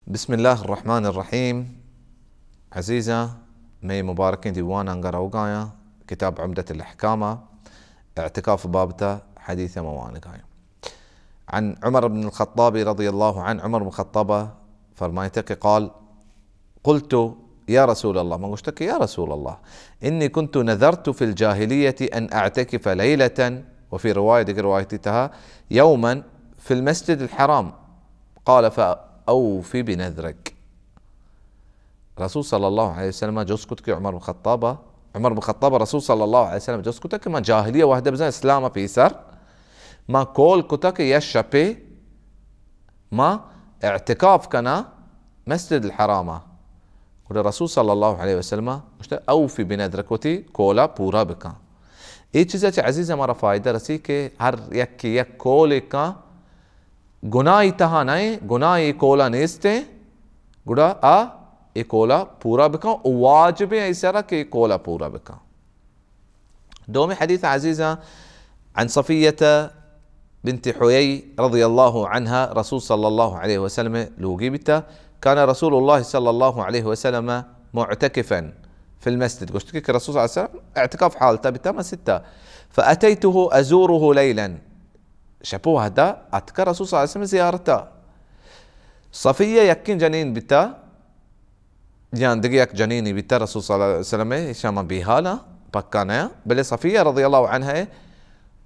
بسم الله الرحمن الرحيم. عزيزة مي مباركين ديوان انقروقايا كتاب عمدة الأحكام اعتكاف بابته حديث موانقايا عن عمر بن الخطاب رضي الله عنه. عمر بن الخطاب فرمايتك قال: قلت يا رسول الله، ما قلتك يا رسول الله، إني كنت نذرت في الجاهلية أن أعتكف ليلة، وفي روايتها يوما في المسجد الحرام. قال: فأوفي بنذرك. رسول صلى الله عليه وسلم جسكتك عمر بن الخطاب رسول صلى الله عليه وسلم جسكتك ما جاهلية واحدة بزن إسلام بيسر ما كول كتك يشبه ما اعتكاف كنا مسجد الحرام. الرسول صلى الله عليه وسلم أوفي بنذرك وتي كولا پورا بکا. ये चीज़ عزیز हमारा फायदा रसी के हर यक कोले का गुनाह इतहा नहीं, गुनाह ये कोला नेस्ते गुड़ा आ ये कोला पूरा बका वाजिब ऐसा के कोला पूरा बका. دومي حديث عزيزة عن صفية بنت حيي رضي الله عنها. رسول صلى الله عليه وسلم لوجيبته كان رسول الله صلى الله عليه وسلم معتكفا في المسجد. قلت لك الرسول صلى الله عليه وسلم اعتكاف حالته بتم 6. فأتيته أزوره ليلا. شبوه هذا أتكى الرسول صلى الله عليه وسلم زيارته. صفية يكين جنين بتا جان دقيق جنيني بتا الرسول صلى الله عليه وسلم شاما بيهالا بكانا بل صفية رضي الله عنها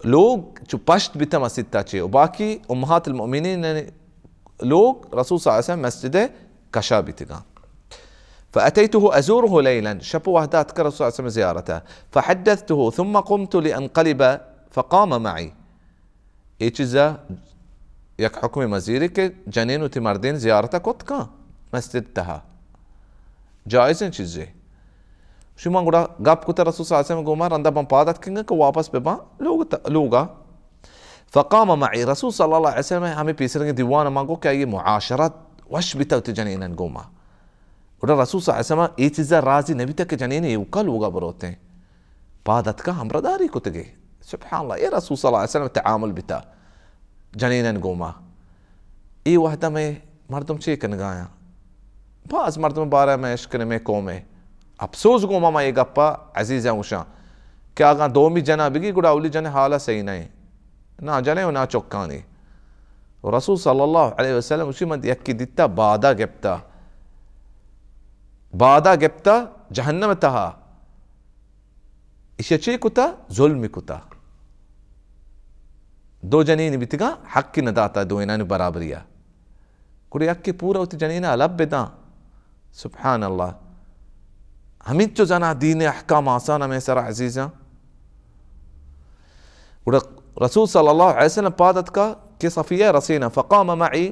لوگ جو پشت بتا ما 6 وباقي أمهات المؤمنين لوگ رسول صلى الله عليه وسلم مسجد كشا بتقان. فأتيته أزوره ليلا. شبو وحدة أتكى الرسول صلى الله عليه وسلم زيارته. فحدثته ثم قمت لأنقلب فقام معي. إيجزا يك حكم مزيرك جنين وتمردين زيارته كتكا مسجد تها جائز چیزے شو ما گڑا گپ کو رسول صلی اللہ علیہ وسلم گوما رندا بم پادت کنگا کو واپس ببا لوگا. فقام معي رسول صلى الله عليه وسلم हमें पीसर दीवान मांगो क्या ये मुआशरत वश बिता उते जनीन गोमा उड़ा रसूल सल्लल्लाहु अलैहि वसल्लम ये चीज़ राजी नबी तक जनीन युकल होगा बरोते पादत का हमरदारी को तगे सुभान अल्लाह. ये रसूल सल्लल्लाहु अलैहि वसल्लम तआमुल बिता जनीन गोमा ये वहदा में मर्दम चे कन गाया बाज मर्दम बारह में इश्क में कोमे अफसोस गोमा मा ये गप्पा अजीजा उशा क्या आगा दो मी जना बिगी गुड़ा उली जने हाला सही नहीं ना जने ना चौकानी. रसूल सल्लल्लाहु अलैहि वसल्लम उसी मत यक्की दिता बादा गेप्ता जहन्नम तहा इशे कुता जुल्म कुता दो जनीन बितगा हक की नदाता दो इनान बराबरिया कुड़े यक्की पूरा उत जनीन अलब बेदा. सुभान अल्लाह. हमित जो जना दीन अहकाम आसान में सरा अजीजा रसूल सल्लल्लाहु अलैहि वसल्लम पादत का कि सफिया रसीना फकाम मई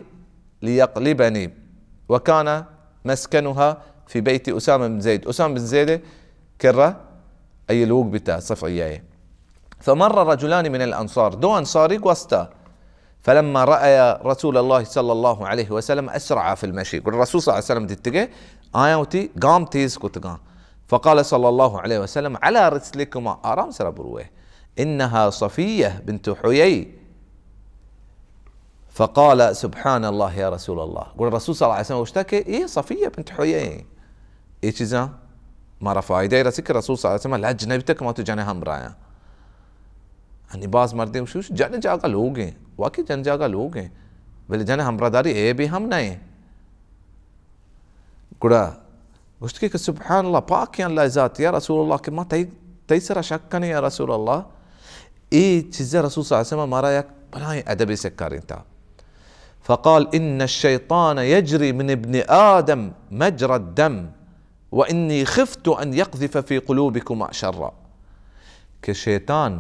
लियक़लिबनी वकाना मस्कनुहा في بيت أسامة بن زيد. أسامة بن زيد كرة أي لوق بتا صفية. فمر رجلان من الأنصار دو أنصاري وسطا فلما رأى رسول الله صلى الله عليه وسلم أسرع في المشي. قل الرسول صلى الله عليه وسلم دتجه آيوتي قام تيز كتقام. فقال صلى الله عليه وسلم على رسلكما آرام سربروه إنها صفية بنت حيي. فقال سبحان الله يا رسول الله. قل الرسول صلى الله عليه وسلم واشتكي إيه صفية بنت حيي ये चीज़ा मारा फ़ायदा है रसी के रसूल सल्लल्लाहु अलैहि वसल्लम लज नबी तक मत जाने हम राया अनिबाज मर्दे उस जाने जागा लोग हैं वाकई जन जागा लोग हैं बोले जाने हमरादारी ए भी हम नहीं गुड़ा गुश्त के सुभान अल्लाह पाक या अल्लाह ज़ात या रसूल अल्लाह के माँ तई सरा शक नहीं या रसूल अल्लाह. ये चीज़ें रसूल सल्लल्लाहु अलैहि वसल्लम मारा एक बनाए अदबी से करें था. فقال إن الشيطان يجري من ابن آدم مجرى الدم وإني خفت أن يقذف في قلوبكم شرا. कि शैतान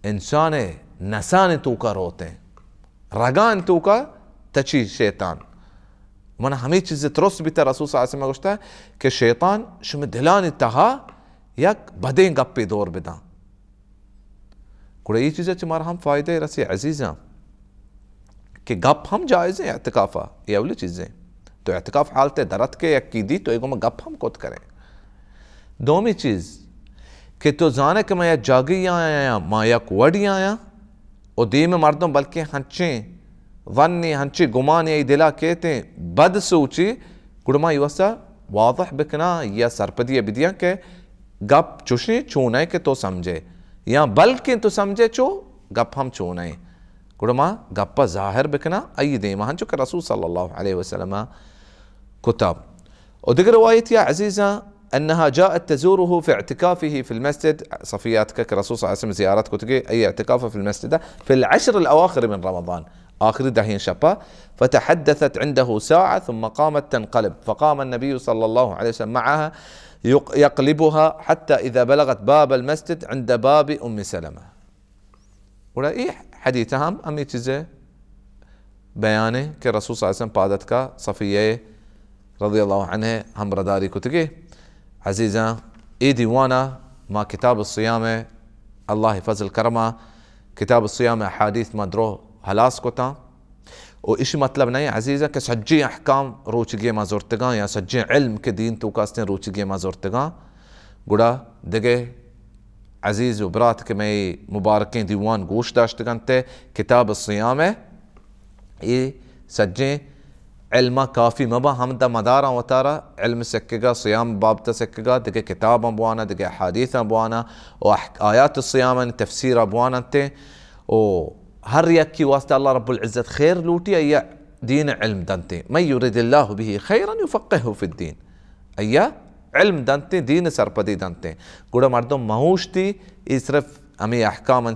इंसान नसान तूका रोते रगान तूका तची शैतान मन हमें चीज़ तरस भी रसूल सल्लल्लाहु अलैहि वसल्लम गुश्ता है कि शैतान शुम दिलानी तहा यक बदें गप्पे दौर बिदा कुड़े ये चीज़ें चमार हम फायदे रसी अजीज़ा कि गप हम जायज़ है एतकाफ़ा ये अवली चीज़ें तो एतकाफ़ हालते दरत के यकीदी तो एगो में गप हम कोत करें. दोमी चीज़ कि तो जाने कि मैं जागी आया माँ या कुवड़ी आया और दी में मर्दों बल्कि हंचें ظني هنشي قماني دلا كيتي بد سوچي قرما يوسا واضح بكنا يا سرپدية بديان के गप चुशनी चूना के तो समझे या बल्कि तो समझे चो गप हम चूना कुड़मा गप ज़ाहिर बिकना अई दे महान चुका रसूल सल्लल्लाहु अलैहि वसल्लम كتاب. ودق رواية يا عزيزة أنها جاءت تزوره في اعتكافه في المسجد صفياتك كرسول صلى الله عليه وسلم زيارات كتجي أي اعتكافه في المسجد في العشر الأواخر من رمضان آخر دهين شبا فتحدثت عنده ساعة ثم قامت تنقلب فقام النبي صلى الله عليه وسلم معها يقلبها حتى إذا بلغت باب المسجد عند باب أم سلمة. ولا إيه حديثها هم أمي تزي بيانه كرسول صلى الله عليه وسلم بادتك صفية رضي الله عنها هم رداري كتجي عزيزة إيه ديوانا ما كتاب الصيام الله يفضل كرمه كتاب الصيام أحاديث ما درو هلاس كتا وإيش مطلب نيا عزيزة كسجّي أحكام روچگي ما زورتگان يا سجّي علم كدين تو كاستين روچگي ما زورتگان گوڑا دگه عزيز وبرات كمي مباركين ديوان گوش داشتگان ته كتاب الصيام إيه سجّي علم كافي مبا هم دا مدارا وتارا علم سكّگا صيام بابتا سكّگا دگه كتابا بوانا دگه حديثا بوانا وآيات الصيام تفسيرا بوانا ته و هر يكي واسطة الله رب العزة خير لوتي أي دين علم دانتي من يريد الله به خيرا يفقهه في الدين أي علم دانتي دين سرپدي دانتي قولا مردم مهوشتي يصرف أمي أحكام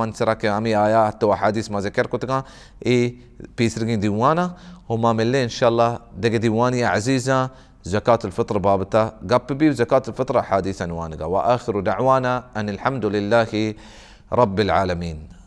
انسرا كي أمي آيات وحديث ما ذكر كتغا إيه بيسرقين ديوانا هما ملي إن شاء الله دق ديواني عزيزة زكاة الفطر بابتا قب بي زكاة الفطر حديثا وانقا وآخر دعوانا أن الحمد لله رب العالمين.